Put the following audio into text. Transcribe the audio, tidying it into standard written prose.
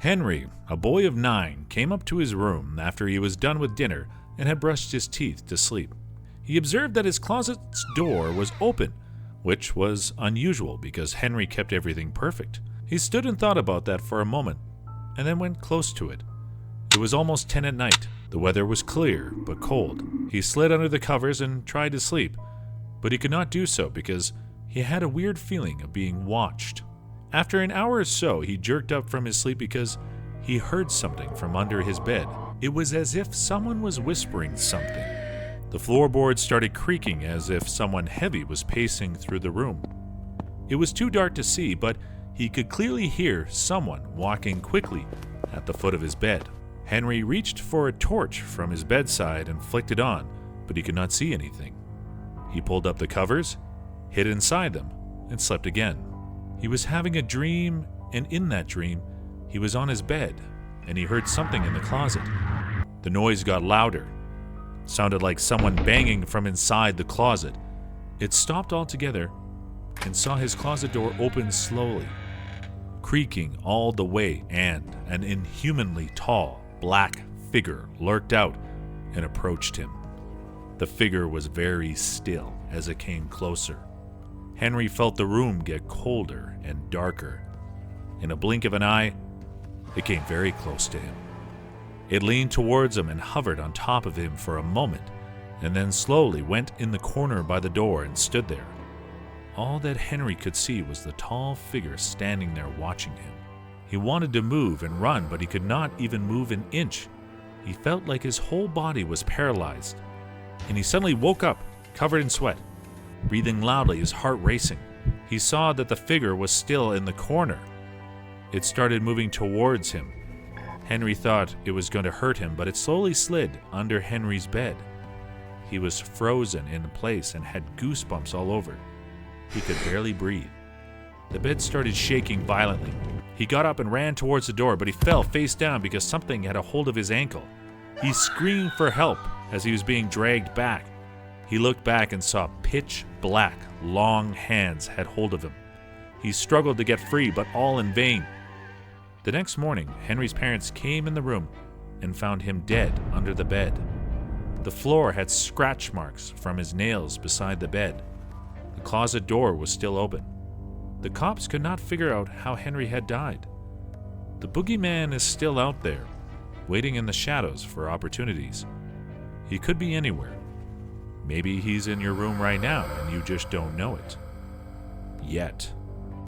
Henry, a boy of 9, came up to his room after he was done with dinner and had brushed his teeth to sleep. He observed that his closet's door was open, which was unusual because Henry kept everything perfect. He stood and thought about that for a moment, and then went close to it. It was almost 10 at night. The weather was clear, but cold. He slid under the covers and tried to sleep, but he could not do so because he had a weird feeling of being watched. After an hour or so, he jerked up from his sleep because he heard something from under his bed. It was as if someone was whispering something. The floorboards started creaking as if someone heavy was pacing through the room. It was too dark to see, but he could clearly hear someone walking quickly at the foot of his bed. Henry reached for a torch from his bedside and flicked it on, but he could not see anything. He pulled up the covers, hid inside them, and slept again. He was having a dream, and in that dream, he was on his bed, and he heard something in the closet. The noise got louder. It sounded like someone banging from inside the closet. It stopped altogether and saw his closet door open slowly, creaking all the way, and an inhumanly tall, black figure lurked out and approached him. The figure was very still as it came closer. Henry felt the room get colder and darker. In a blink of an eye, it came very close to him. It leaned towards him and hovered on top of him for a moment, and then slowly went in the corner by the door and stood there. All that Henry could see was the tall figure standing there watching him. He wanted to move and run, but he could not even move an inch. He felt like his whole body was paralyzed, and he suddenly woke up, covered in sweat, breathing loudly, his heart racing. He saw that the figure was still in the corner. It started moving towards him. Henry thought it was going to hurt him, but it slowly slid under Henry's bed. He was frozen in place and had goosebumps all over. He could barely breathe. The bed started shaking violently. He got up and ran towards the door, but he fell face down because something had a hold of his ankle. He screamed for help as he was being dragged back. He looked back and saw pitch black, long hands had hold of him. He struggled to get free, but all in vain. The next morning, Henry's parents came in the room and found him dead under the bed. The floor had scratch marks from his nails beside the bed. The closet door was still open. The cops could not figure out how Henry had died. The boogeyman is still out there, waiting in the shadows for opportunities. He could be anywhere. Maybe he's in your room right now and you just don't know it. Yet.